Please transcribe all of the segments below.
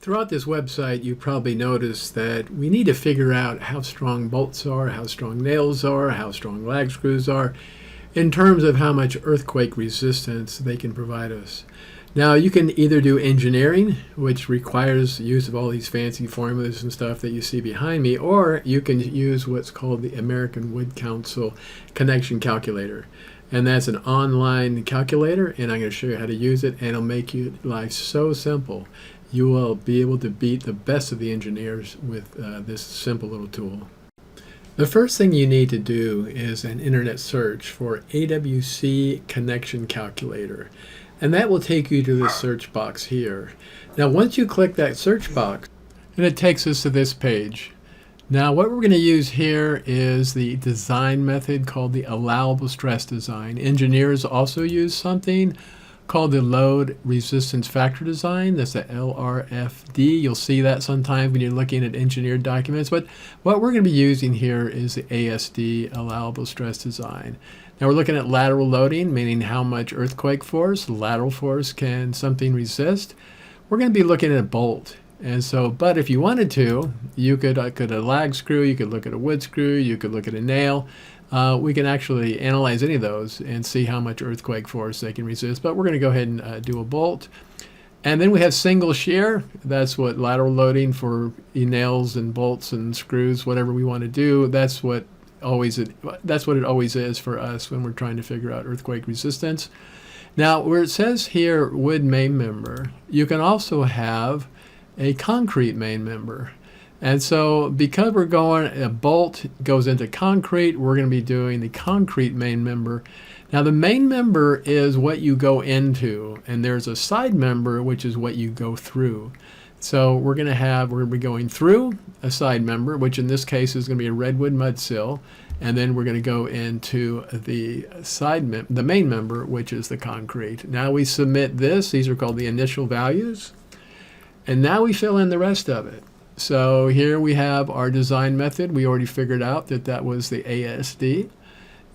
Throughout this website, you probably noticed that we need to figure out how strong bolts are, how strong nails are, how strong lag screws are, in terms of how much earthquake resistance they can provide us. Now, you can either do engineering, which requires use of all these fancy formulas and stuff that you see behind me, or you can use what's called the American Wood Council Connection Calculator. And that's an online calculator, and I'm going to show you how to use it, and it'll make your life so simple. You will be able to beat the best of the engineers with this simple little tool. The first thing you need to do is an internet search for Awc Connection Calculator, and that will take you to the search box here. Now, once you click that search box, and it takes us to this page. Now, what we're going to use here is the design method called the Allowable Stress design. Engineers also use something called the Load Resistance Factor design. That's the LRFD. You'll see that sometimes when you're looking at engineered documents. But what we're going to be using here is the ASD, Allowable Stress design. Now, we're looking at lateral loading, meaning how much earthquake force, lateral force, can something resist. We're going to be looking at a bolt. And so, but if you wanted to, you could look at a lag screw, you could look at a wood screw, you could look at a nail. We can actually analyze any of those and see how much earthquake force they can resist. But we're going to go ahead and do a bolt. And then we have single shear. That's what lateral loading for nails and bolts and screws, whatever we want to do. That's what it always is for us when we're trying to figure out earthquake resistance. Now, where it says here wood main member, you can also have a concrete main member. And so because we're going, a bolt goes into concrete, we're going to be doing the concrete main member. Now, the main member is what you go into, and there's a side member, which is what you go through. So we're going to be going through a side member, which in this case is going to be a redwood mud sill, and then we're going to go into the the main member, which is the concrete. Now we submit this. These are called the initial values. And now we fill in the rest of it. So here we have our design method. We already figured out that that was the ASD.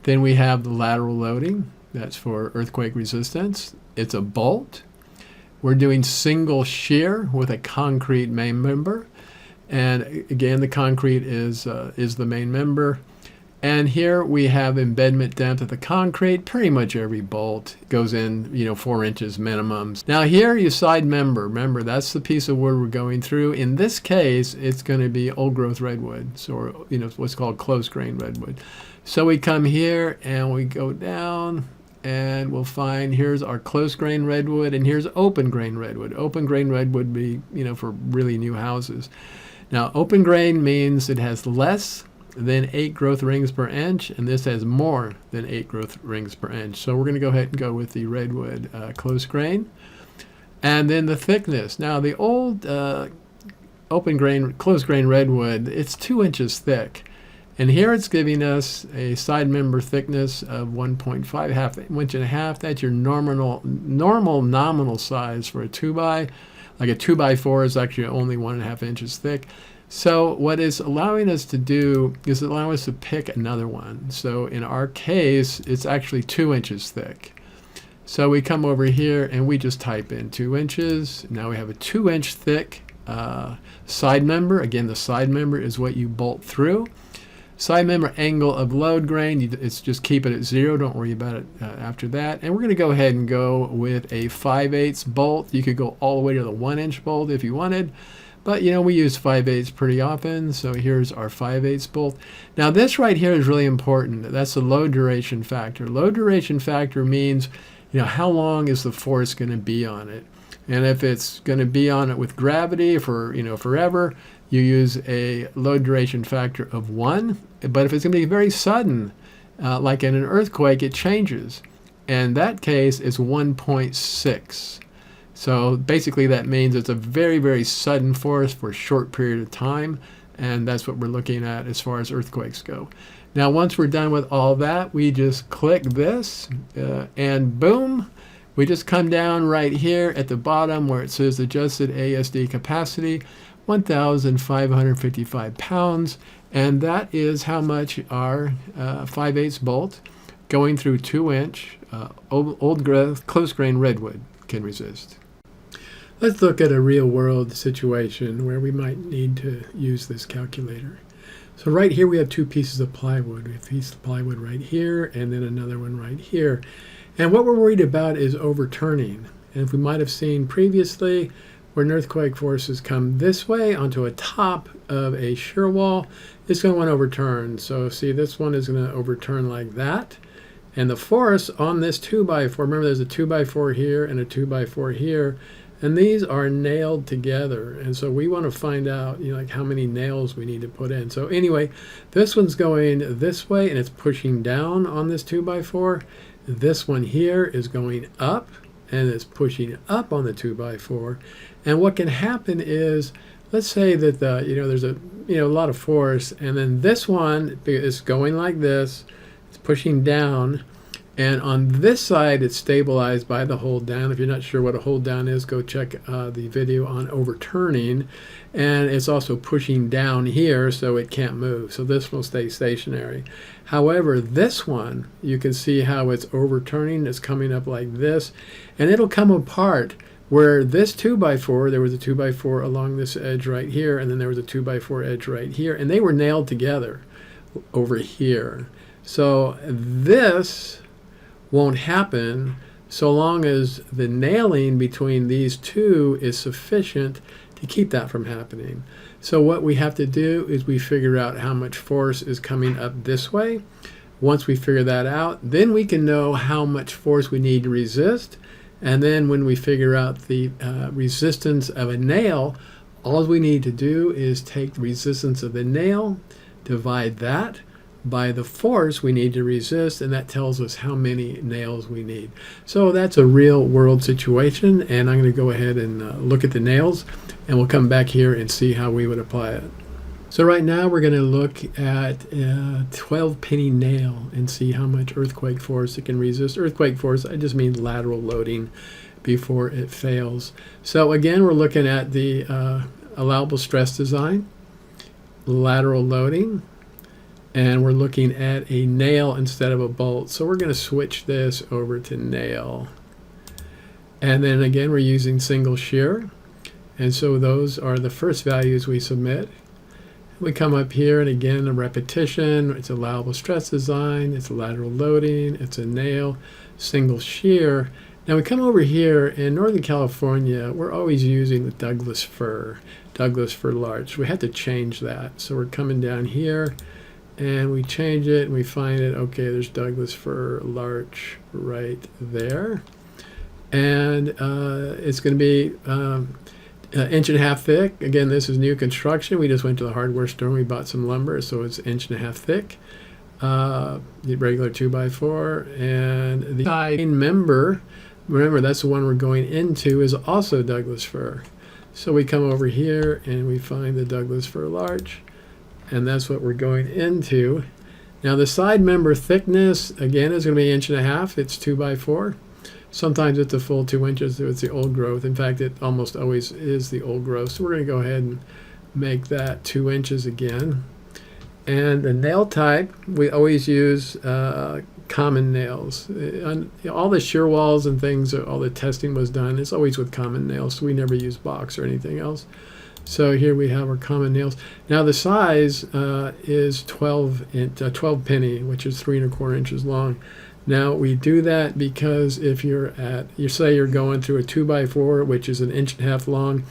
Then we have the lateral loading. That's for earthquake resistance. It's a bolt. We're doing single shear with a concrete main member. And again, the concrete is the main member. And here we have embedment depth of the concrete. Pretty much every bolt goes in, 4 inches minimums. Now here you side member. Remember, that's the piece of wood we're going through. In this case, it's going to be old growth redwood, so what's called close grain redwood. So we come here and we go down and we'll find here's our close grain redwood and here's open grain redwood. Open grain redwood would be, for really new houses. Now open grain means it has less than 8 growth rings per inch, and this has more than 8 growth rings per inch. So we're going to go ahead and go with the redwood close grain. And then the thickness. Now the old open grain, close grain redwood, it's 2 inches thick. And here it's giving us a side member thickness of 1.5, half inch and a half. That's your normal nominal size for a 2x. Like a 2x4 is actually only 1.5 inches thick. So what it's allowing us to do is allowing us to pick another one. So in our case, it's actually 2 inches thick. So we come over here and we just type in 2 inches. Now we have a 2-inch thick side member. Again, the side member is what you bolt through. Side member angle of load grain, it's just keep it at 0. Don't worry about it after that. And we're going to go ahead and go with a 5/8 bolt. You could go all the way to the 1-inch bolt if you wanted. But, we use 5/8 pretty often, so here's our 5/8 bolt. Now, this right here is really important. That's the load duration factor. Load duration factor means, how long is the force going to be on it? And if it's going to be on it with gravity for, forever, you use a load duration factor of 1. But if it's going to be very sudden, like in an earthquake, it changes. And that case is 1.6. So basically that means it's a very, very sudden force for a short period of time, and that's what we're looking at as far as earthquakes go. Now once we're done with all that, we just click this, and boom, we just come down right here at the bottom where it says adjusted ASD capacity, 1,555 pounds, and that is how much our 5/8 bolt going through 2-inch old growth close grain redwood can resist. Let's look at a real world situation where we might need to use this calculator. So right here we have two pieces of plywood. We have a piece of plywood right here and then another one right here. And what we're worried about is overturning. And if we might have seen previously, where earthquake forces come this way onto a top of a shear wall, it's going to want to overturn. So see, this one is going to overturn like that. And the force on this 2x4, remember there's a 2x4 here and a 2x4 here, and these are nailed together. And so we want to find out, like how many nails we need to put in. So anyway, this one's going this way and it's pushing down on this 2x4. This one here is going up and it's pushing up on the 2x4. And what can happen is, let's say that there's a lot of force, and then this one is going like this, it's pushing down, and on this side it's stabilized by the hold down. If you're not sure what a hold down is, go check the video on overturning. And it's also pushing down here so it can't move, so this will stay stationary. However, this one, you can see how it's overturning. It's coming up like this, and it'll come apart where this 2x4, there was a 2x4 along this edge right here, and then there was a 2x4 edge right here, and they were nailed together over here. So this won't happen so long as the nailing between these two is sufficient to keep that from happening. So what we have to do is we figure out how much force is coming up this way. Once we figure that out, then we can know how much force we need to resist. And then when we figure out the resistance of a nail, all we need to do is take the resistance of the nail, divide that by the force we need to resist, and that tells us how many nails we need. So that's a real world situation, and I'm going to go ahead and look at the nails, and we'll come back here and see how we would apply it. So right now we're going to look at a 12 penny nail and see how much earthquake force it can resist. Earthquake force, I just mean lateral loading before it fails. So again, we're looking at the allowable stress design, lateral loading, and we're looking at a nail instead of a bolt. So we're going to switch this over to nail. And then again, we're using single shear. And so those are the first values we submit. We come up here, and again, a repetition. It's allowable stress design, it's a lateral loading, it's a nail, single shear. Now we come over here in Northern California, we're always using the Douglas fir larch. We had to change that. So we're coming down here, and we change it, and we find it, okay, there's Douglas fir larch right there. And it's going to be 1.5 inches thick. Again, this is new construction. We just went to the hardware store. We bought some lumber, so it's 1.5 inches thick. The regular 2x4, and the side member, remember that's the one we're going into, is also Douglas fir. So we come over here and we find the Douglas fir larch, and that's what we're going into. Now the side member thickness again is going to be 1.5 inches. It's 2x4. Sometimes it's a full 2 inches. It's the old growth. In fact, it almost always is the old growth. So we're going to go ahead and make that 2 inches again. And the nail type, we always use common nails. All the shear walls and things, all the testing was done. It's always with common nails. So we never use box or anything else. So here we have our common nails. Now the size is 12 penny, which is 3¼ inches long. Now we do that because if you say you're going through a 2x4, which is 1.5 inches long,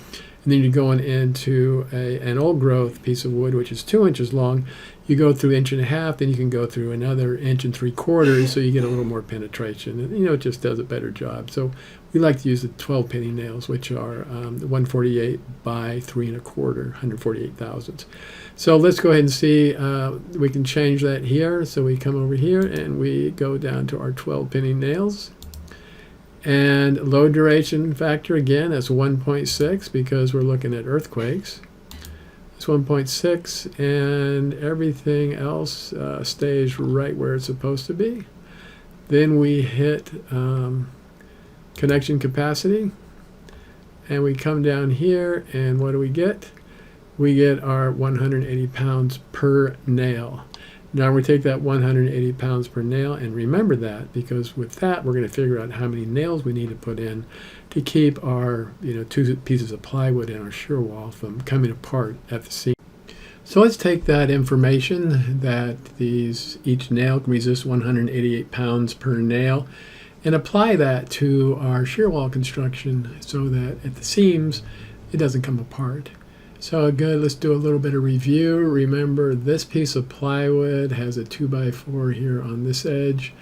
and then you're going into an old growth piece of wood, which is 2 inches long, you go through 1.5 inches, then you can go through another 1.75 inches, so you get a little more penetration. And, it just does a better job. So we like to use the 12 penny nails, which are 148 by 3¼ 148 thousandths. So let's go ahead and see. We can change that here. So we come over here and we go down to our 12 penny nails. And load duration factor, again, that's 1.6 because we're looking at earthquakes. It's 1.6, and everything else stays right where it's supposed to be. Then we hit connection capacity, and we come down here, and what do we get? We get our 180 pounds per nail. Now we take that 180 pounds per nail, and remember that, because with that we're going to figure out how many nails we need to put in to keep our 2 pieces of plywood in our shear wall from coming apart at the seam. So let's take that information that each nail can resist 188 pounds per nail and apply that to our shear wall construction so that at the seams it doesn't come apart. So good, let's do a little bit of review. Remember, this piece of plywood has a 2x4 here on this edge.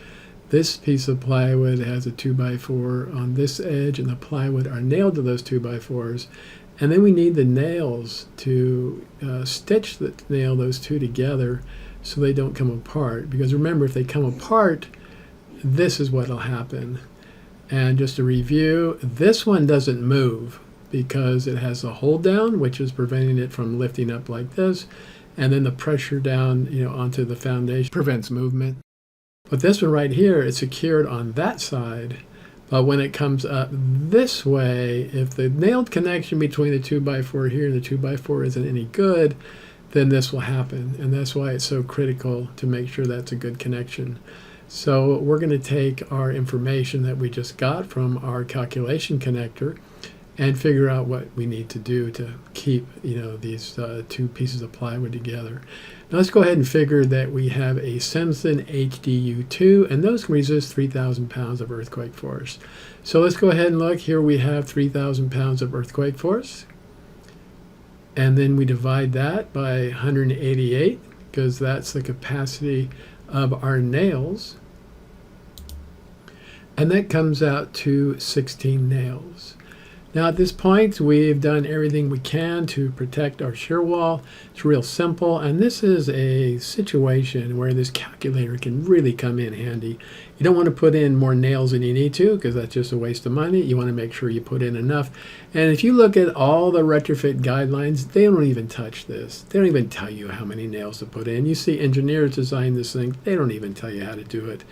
This piece of plywood has a 2x4 on this edge, and the plywood are nailed to those 2x4s. And then we need the nails to nail those two together so they don't come apart. Because remember, if they come apart, this is what will happen. And just to review, this one doesn't move because it has a hold down, which is preventing it from lifting up like this, and then the pressure down onto the foundation prevents movement. But this one right here is secured on that side, but when it comes up this way, if the nailed connection between the 2x4 here and the 2x4 isn't any good, then this will happen, and that's why it's so critical to make sure that's a good connection. So we're going to take our information that we just got from our calculation connector and figure out what we need to do to keep these 2 pieces of plywood together. Now let's go ahead and figure that we have a Simpson HDU2, and those can resist 3,000 pounds of earthquake force. So let's go ahead and look. Here we have 3,000 pounds of earthquake force, and then we divide that by 188 because that's the capacity of our nails, and that comes out to 16 nails. Now at this point, we've done everything we can to protect our shear wall. It's real simple, and this is a situation where this calculator can really come in handy. You don't want to put in more nails than you need to because that's just a waste of money. You want to make sure you put in enough. And if you look at all the retrofit guidelines, they don't even touch this. They don't even tell you how many nails to put in. You see engineers design this thing, they don't even tell you how to do it.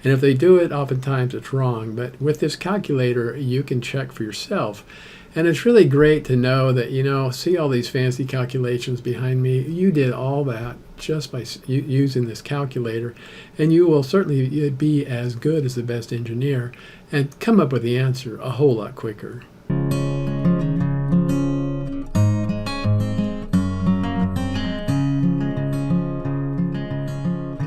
And if they do it, oftentimes it's wrong. But with this calculator, you can check for yourself. And it's really great to know that, see all these fancy calculations behind me. You did all that just by using this calculator. And you will certainly be as good as the best engineer and come up with the answer a whole lot quicker.